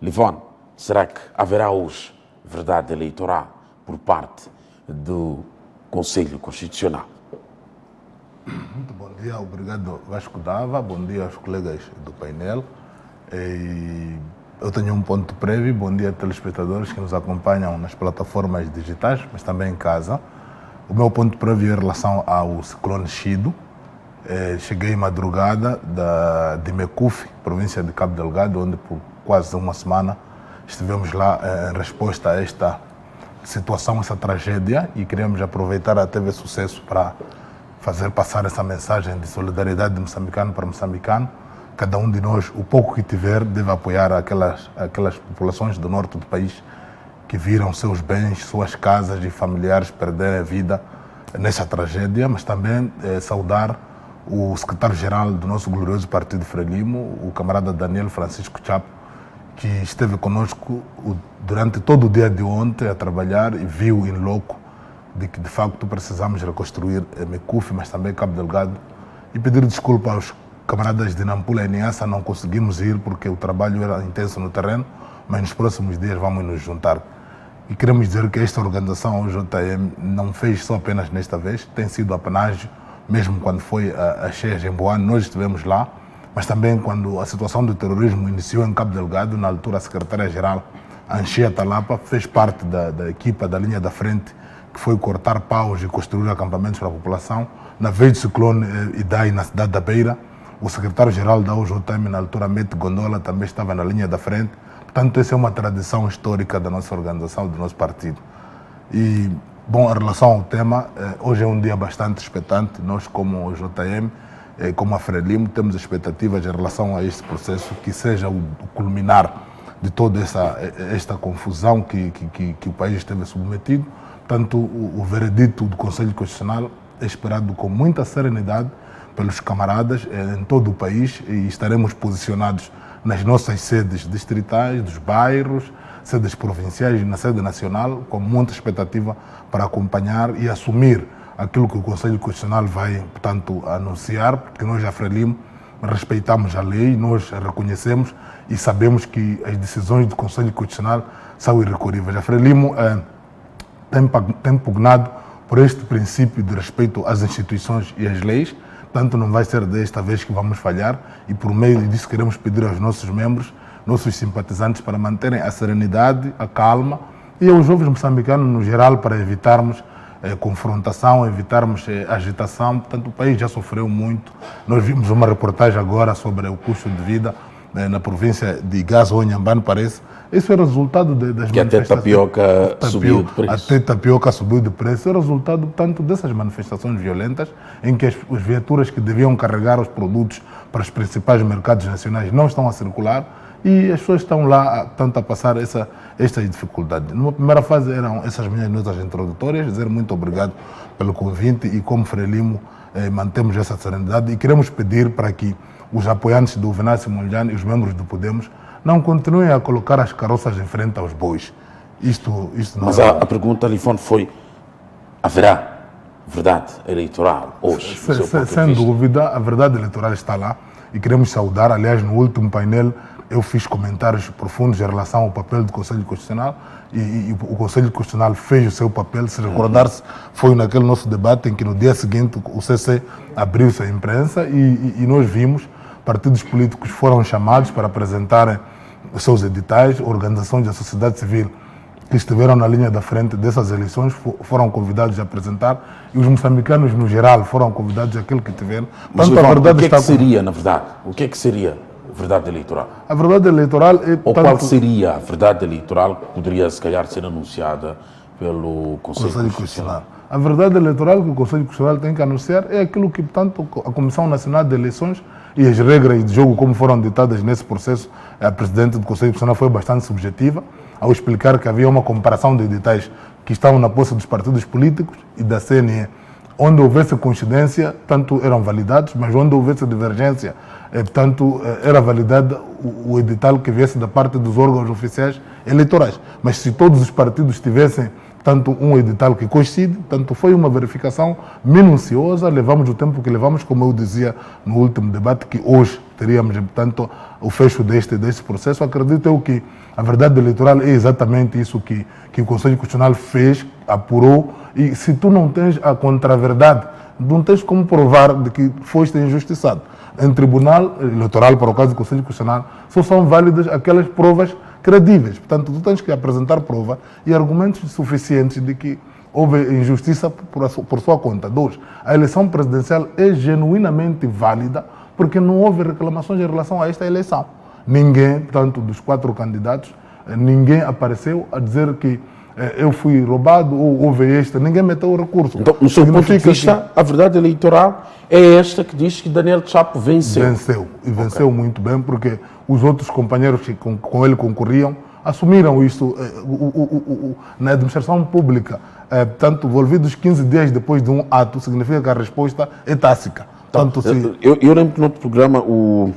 Livon, será que haverá hoje verdade eleitoral por parte do Conselho Constitucional? Muito bom dia, obrigado Vasco Dava, bom dia aos colegas do painel. Eu tenho um ponto prévio, bom dia telespectadores que nos acompanham nas plataformas digitais, mas também em casa. O meu ponto prévio é em relação ao ciclone Chido. Cheguei em madrugada de Mecufe, província de Cabo Delgado, onde por quase uma semana estivemos lá em resposta a esta situação, essa tragédia, e queríamos aproveitar a TV Sucesso para fazer passar essa mensagem de solidariedade de moçambicano para moçambicano. Cada um de nós, o pouco que tiver, deve apoiar aquelas populações do norte do país que viram seus bens, suas casas e familiares perderem a vida nessa tragédia, mas também saudar o secretário-geral do nosso glorioso Partido Frelimo, o camarada Daniel Francisco Chapo, que esteve conosco durante todo o dia de ontem a trabalhar e viu em loco de que de facto precisamos reconstruir Mecufe, mas também Cabo Delgado, e pedir desculpa aos camaradas de Nampula e Niassa. Não conseguimos ir porque o trabalho era intenso no terreno, mas nos próximos dias vamos nos juntar. E queremos dizer que esta organização, o JM, não fez só apenas nesta vez, tem sido apanágio, mesmo quando foi a Cheias em Boane, nós estivemos lá, mas também quando a situação do terrorismo iniciou em Cabo Delgado, na altura a secretária-geral, Anchia Talapa, fez parte da equipa da linha da frente, que foi cortar paus e construir acampamentos para a população. Na vez do ciclone Idai, na cidade da Beira, o secretário-geral da UJM, na altura, Mete Gondola, também estava na linha da frente. Portanto, essa é uma tradição histórica da nossa organização, do nosso partido. E, bom, em relação ao tema, hoje é um dia bastante expectante. Nós, como o JM, como a Frelimo, temos expectativas em relação a este processo, que seja o culminar de toda esta confusão que o país esteve submetido. Portanto, o veredito do Conselho Constitucional é esperado com muita serenidade pelos camaradas em todo o país, e estaremos posicionados nas nossas sedes distritais, dos bairros, sedes provinciais e na sede nacional, com muita expectativa para acompanhar e assumir aquilo que o Conselho Constitucional vai, portanto, anunciar, porque nós, a Frelimo, respeitamos a lei, nós a reconhecemos e sabemos que as decisões do Conselho Constitucional são irrecorríveis. A Frelimo tem pugnado por este princípio de respeito às instituições e às leis. Portanto, não vai ser desta vez que vamos falhar, e por meio disso queremos pedir aos nossos membros, nossos simpatizantes, para manterem a serenidade, a calma, e aos jovens moçambicanos no geral, para evitarmos confrontação, evitarmos agitação. Portanto, o país já sofreu muito. Nós vimos uma reportagem agora sobre o custo de vida na província de Gaza ou Inhambane, parece. Isso é resultado das que manifestações. Que até tapioca subiu de preço. Até tapioca subiu de preço. É resultado, portanto, dessas manifestações violentas, em que as viaturas que deviam carregar os produtos para os principais mercados nacionais não estão a circular, e as pessoas estão lá, portanto, a passar esta dificuldade. Numa primeira fase eram essas minhas notas introdutórias, dizer muito obrigado pelo convite, e como Frelimo mantemos essa serenidade e queremos pedir para que os apoiantes do Venâncio Mondlane e os membros do Podemos não continuem a colocar as carroças em frente aos bois. Isto não. Mas a pergunta, Livon, foi: haverá verdade eleitoral hoje? Sem dúvida, a verdade eleitoral está lá e queremos saudar. Aliás, no último painel eu fiz comentários profundos em relação ao papel do Conselho Constitucional, e o Conselho Constitucional fez o seu papel. Se recordar-se, foi naquele nosso debate em que no dia seguinte o CC abriu-se à imprensa e nós vimos partidos políticos foram chamados para apresentarem os seus editais, organizações da sociedade civil que estiveram na linha da frente dessas eleições foram convidados a apresentar, e os moçambicanos no geral foram convidados, aquele que tiveram. Mas a verdade, o que é que seria, na verdade? O que é que seria a verdade eleitoral? A verdade eleitoral é... Ou qual seria a verdade eleitoral que poderia, se calhar, ser anunciada pelo Conselho Constitucional? A verdade eleitoral que o Conselho Constitucional tem que anunciar é aquilo que, portanto, a Comissão Nacional de Eleições e as regras de jogo, como foram ditadas nesse processo, a Presidente do Conselho Constitucional foi bastante subjetiva ao explicar que havia uma comparação de editais que estavam na posse dos partidos políticos e da CNE. Onde houvesse coincidência, tanto eram validados, mas onde houvesse divergência, portanto, era validado o edital que viesse da parte dos órgãos oficiais eleitorais. Mas se todos os partidos tivessem, tanto um edital que coincide, tanto foi uma verificação minuciosa, levamos o tempo que levamos, como eu dizia no último debate, que hoje teríamos, portanto, o fecho deste processo. Acredito eu que a verdade eleitoral é exatamente isso que o Conselho Constitucional fez, apurou, e se tu não tens a contraverdade, não tens como provar de que foste injustiçado. Em tribunal eleitoral, para o caso do Conselho Constitucional, só são válidas aquelas provas credíveis. Portanto, tu tens que apresentar prova e argumentos suficientes de que houve injustiça por sua conta. 2. A eleição presidencial é genuinamente válida porque não houve reclamações em relação a esta eleição. Ninguém, portanto, dos 4 candidatos, ninguém apareceu a dizer que eu fui roubado ou houve esta. Ninguém meteu o recurso. Então, no seu ponto de vista, a verdade eleitoral é esta que diz que Daniel Chapo venceu. Venceu. E venceu muito bem porque os outros companheiros que com ele concorriam assumiram isso na administração pública. Portanto, envolvidos 15 dias depois de um ato, significa que a resposta é tácita. Tanto eu lembro que no outro programa o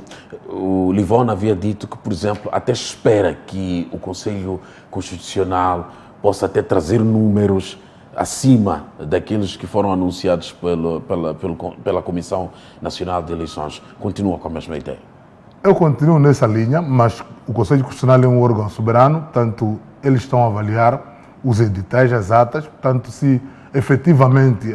Livon havia dito que, por exemplo, até espera que o Conselho Constitucional possa até trazer números acima daqueles que foram anunciados pela Comissão Nacional de Eleições. Continua com a mesma ideia? Eu continuo nessa linha, mas o Conselho Constitucional é um órgão soberano, portanto, eles estão a avaliar os editais, as atas, portanto, se efetivamente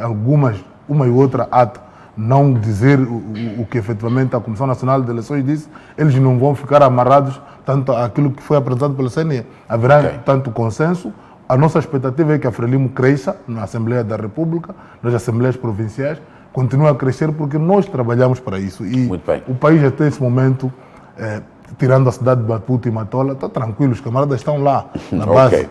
uma e outra ata não dizer o que efetivamente a Comissão Nacional de Eleições disse, eles não vão ficar amarrados tanto àquilo que foi apresentado pelo CNE. Haverá, tanto consenso. A nossa expectativa é que a Frelimo cresça na Assembleia da República, nas Assembleias Provinciais, continue a crescer porque nós trabalhamos para isso. E o país até esse momento, tirando a cidade de Maputo e Matola, está tranquilo, os camaradas estão lá, na base.